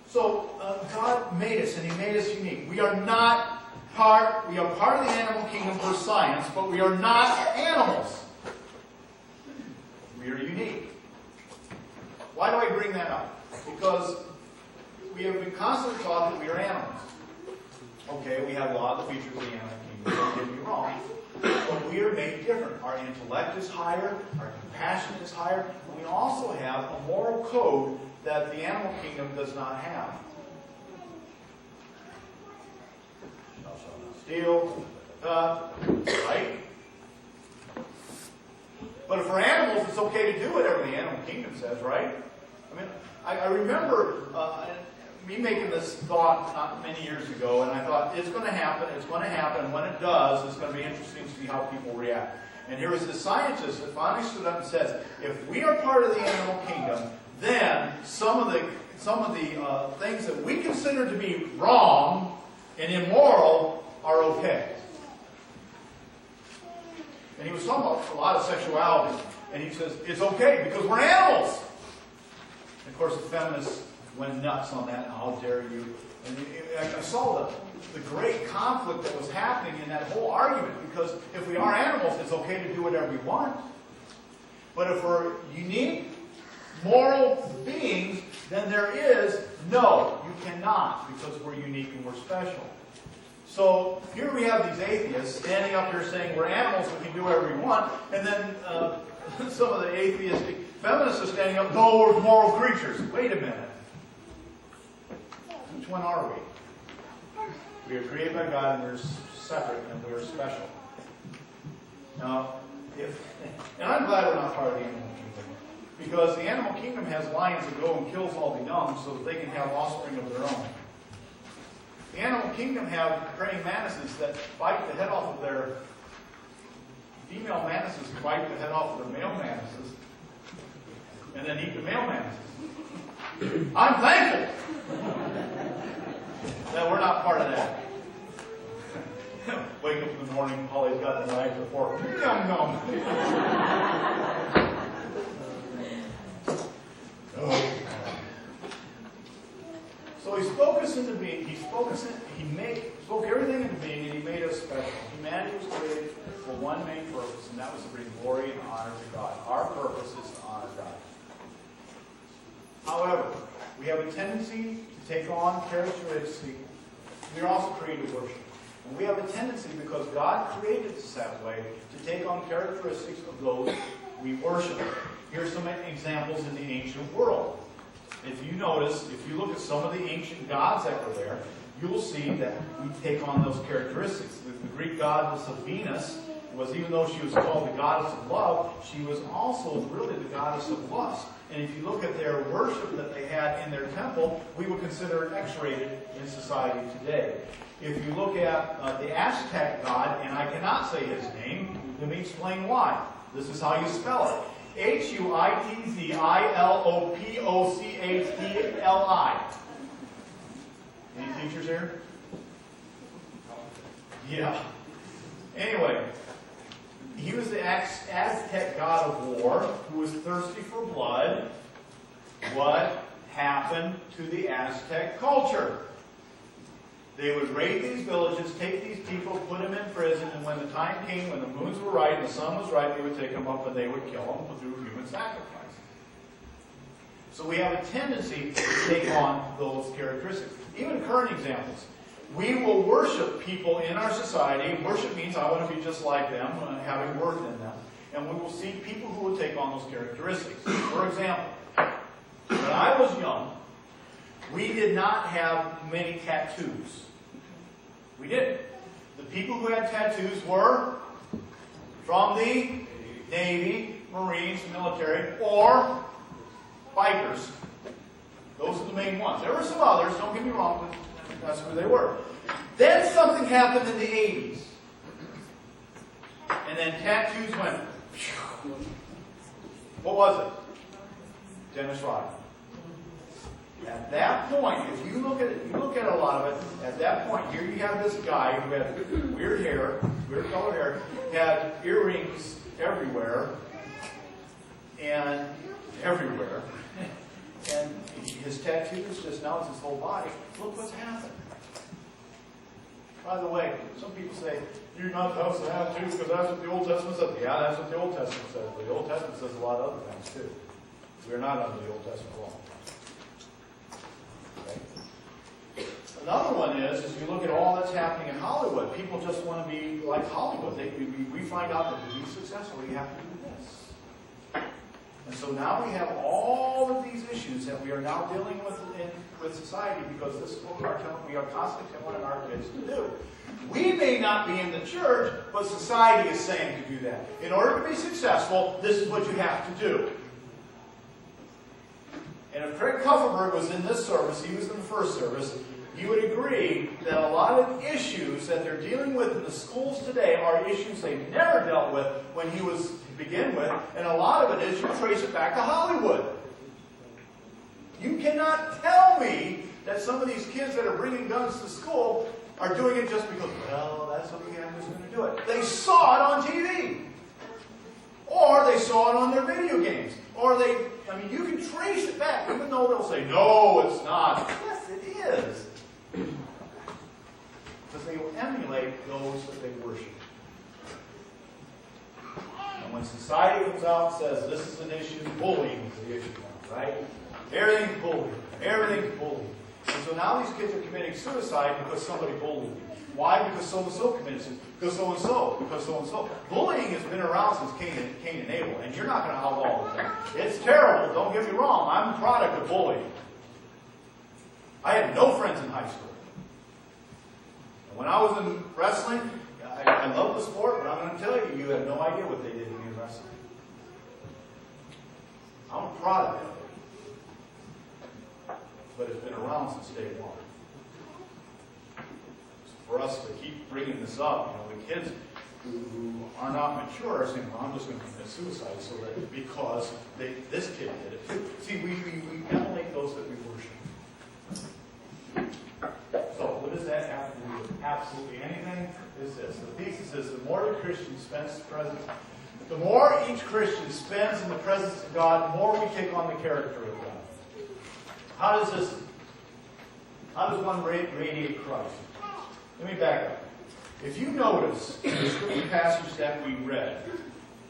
So God made us, and He made us unique. We are part of the animal kingdom for science, but we are not animals. We are unique. Why do I bring that up? Because we have been constantly taught that we are animals. Okay, we have a lot of the features of the animal kingdom, don't get me wrong. But we are made different. Our intellect is higher, our compassion is higher, and we also have a moral code that the animal kingdom does not have. Thou shalt not steal, right? But for animals, it's okay to do whatever the animal kingdom says, right? I mean, I remember me making this thought not many years ago, and I thought, it's going to happen, and when it does, it's going to be interesting to see how people react. And here was this scientist that finally stood up and says, if we are part of the animal kingdom, then some of the things that we consider to be wrong and immoral are okay. And he was talking about a lot of sexuality, and he says, it's okay because we're animals. And of course, the feminists went nuts on that. How dare you? And I saw the great conflict that was happening in that whole argument, because if we are animals, it's okay to do whatever we want. But if we're unique, moral beings, then there is no, you cannot, because we're unique and we're special. So here we have these atheists standing up here saying we're animals, we can do whatever we want, and then some of the atheistic feminists are standing up, no, we're moral creatures. Wait a minute. Which one are we? We are created by God, and we're separate, and we're special. Now, and I'm glad we're not part of the animal kingdom, because the animal kingdom has lions that go and kills all the young so that they can have offspring of their own. The animal kingdom have praying mantises that bite the head off of their female mantises, bite the head off of their male mantises, and then eat the male mantises. I'm thankful that we're not part of that. Wake up in the morning, Polly's got the knife or fork. Yum, yum. Oh. So he spoke us into being. He spoke everything into being, and He made us special. Humanity was created for one main purpose, and that was to bring glory and honor to God. Our purpose is to honor God. However, we have a tendency to take on characteristics. We are also created to worship. And we have a tendency, because God created us that way, to take on characteristics of those we worship. Here's some examples in the ancient world. If you notice, if you look at some of the ancient gods that were there, you'll see that we take on those characteristics. The Greek goddess of Venus was, even though she was called the goddess of love, she was also really the goddess of lust. And if you look at their worship that they had in their temple, we would consider it X-rated in society today. If you look at the Aztec god, and I cannot say his name, let me explain why. This is how you spell it. Huitzilopochdli. Any teachers here? Yeah. Anyway, he was the Aztec god of war who was thirsty for blood. What happened to the Aztec culture? They would raid these villages, take these people, put them in prison, and when the time came, when the moons were right and the sun was right, they would take them up and they would kill them through human sacrifice. So we have a tendency to take on those characteristics. Even current examples. We will worship people in our society. Worship means I want to be just like them, having worth in them. And we will see people who will take on those characteristics. For example, when I was young, we did not have many tattoos. We didn't. The people who had tattoos were from the Navy, Marines, military, or bikers. Those are the main ones. There were some others, don't get me wrong, but that's who they were. Then something happened in the 80s. And then tattoos went. What was it? Dennis Rodman. At that point, if you look at a lot of it, at that point, here you have this guy who had weird hair, weird colored hair, had earrings everywhere, and and his tattoos just now it's his whole body. Look what's happened. By the way, some people say, you're not supposed to have tattoos because that's what the Old Testament says. Yeah, that's what the Old Testament says, but the Old Testament says a lot of other things too. We're not under the Old Testament law. Okay? Another one is you look at all that's happening in Hollywood. People just want to be like Hollywood. We find out that to be successful, you have to do this. And so now we have all of these issues that we are now dealing with society because this is what we are constantly telling our kids to do. We may not be in the church, but society is saying to do that. In order to be successful, this is what you have to do. And if Craig Kupferberg was in this service, he was in the first service, you would agree that a lot of issues that they're dealing with in the schools today are issues they never dealt with when he was to begin with, and a lot of it is you trace it back to Hollywood. You cannot tell me that some of these kids that are bringing guns to school are doing it just because, well, that's what the actor's going to do it. They saw it on TV. Or they saw it on their video games. Or you can trace it back, even though they'll say, no, it's not. Yes, it is. Because they will emulate those that they worship. And when society comes out and says, this is an issue, bullying is the issue now, right? Everything's bullying. Everything's bullying. And so now these kids are committing suicide because somebody bullied them. Why? Because so-and-so committed suicide. Because so-and-so. Because so-and-so. Bullying has been around since Cain and Abel, and you're not going to outlaw it. It's terrible. Don't get me wrong. I'm a product of bullying. I had no friends in high school. And when I was in wrestling, I love the sport, but I'm going to tell you, you have no idea what they did to me in wrestling. I'm a product of it. But it's been around since day one. So for us to keep bringing this up, the kids who are not mature are saying, well, I'm just going to commit suicide so that because this kid did it too. See, we emulate those that we worship. So what does that have to do with absolutely anything? Is this. The thesis is the more the Christian spends the more each Christian spends in the presence of God, the more we take on the character of God. How does one radiate Christ? Let me back up. If you notice in the scripture passage that we read,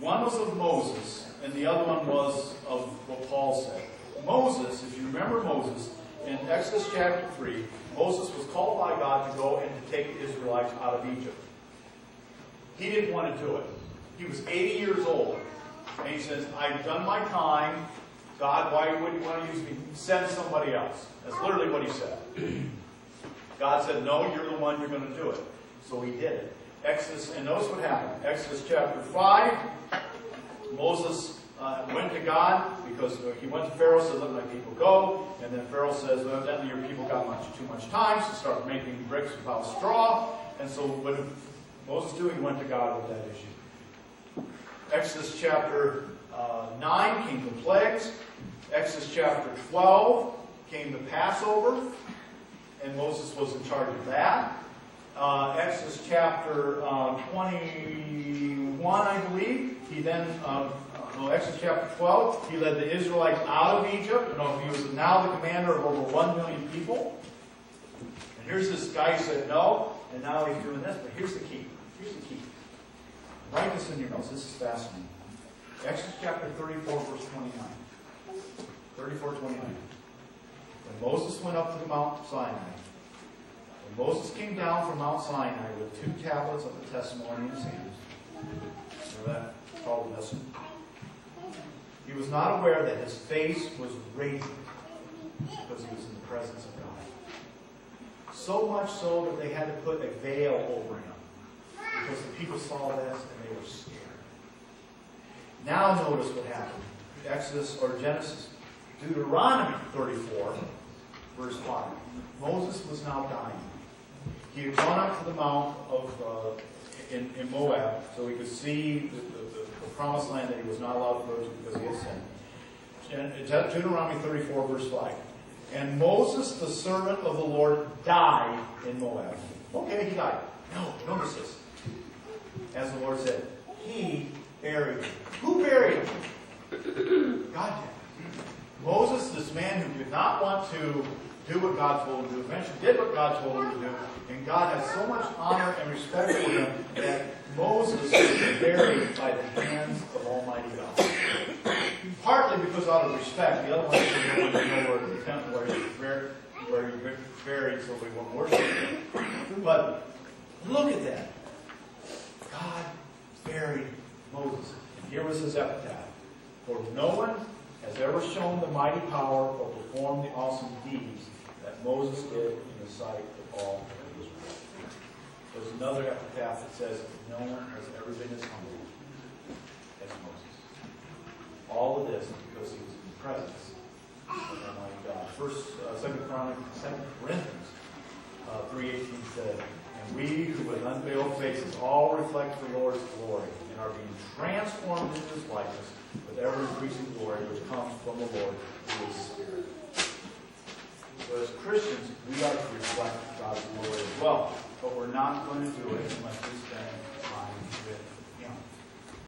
one was of Moses, and the other one was of what Paul said. Moses, if you remember Moses, in Exodus chapter 3, Moses was called by God to go and to take the Israelites out of Egypt. He didn't want to do it. He was 80 years old. And he says, I've done my time. God, why would you want to use me? Send somebody else. That's literally what he said. God said, no, you're the one, you're going to do it. So he did it. Exodus, and notice what happened. Exodus chapter 5, Moses went to God because he went to Pharaoh, said, let my people go. And then Pharaoh says, well, evidently your people got too much time, so start making bricks without straw. And so what did Moses do? He went to God with that issue. Exodus chapter 9 came the plagues. Exodus chapter 12 came the Passover, and Moses was in charge of that. Exodus chapter 21, I believe, he then, Exodus chapter 12, he led the Israelites out of Egypt. He was now the commander of over 1 million people. And here's this guy who said no, and now he's doing this, but here's the key. Here's the key. Write this in your notes. This is fascinating. Exodus chapter 34, verse 29. 34:29. When Moses went up to the Mount Sinai, when Moses came down from Mount Sinai with 2 tablets of the testimony in his hands, remember that? Called the lesson. He was not aware that his face was radiant because he was in the presence of God. So much so that they had to put a veil over him because the people saw this and they were scared. Now notice what happened. Deuteronomy 34, verse 5. Moses was now dying. He had gone up to the mount of in Moab so he could see the promised land that he was not allowed to go to because he had sinned. Deuteronomy 34, verse 5. And Moses, the servant of the Lord, died in Moab. Okay, he died. No, notice this. As the Lord said, he buried him. Who buried him? God did. Moses, this man who did not want to do what God told him to do, eventually did what God told him to do, and God has so much honor and respect for him that Moses was buried by the hands of Almighty God. Partly because out of respect, the other one is we don't know where the temple where he was buried, so we won't worship him. But look at that. God buried Moses. And here was his epitaph. For no one has ever shown the mighty power or performed the awesome deeds that Moses did in the sight of all of Israel. There's another epitaph that says, no one has ever been as humble as Moses. All of this because he was in the presence of Almighty God. 2 Corinthians 3:18 said, and we who with unveiled faces all reflect the Lord's glory and are being transformed into his likeness with ever-increasing glory which comes from the Lord who is Spirit. So as Christians, we are to reflect God's glory as well. But we're not going to do it unless we spend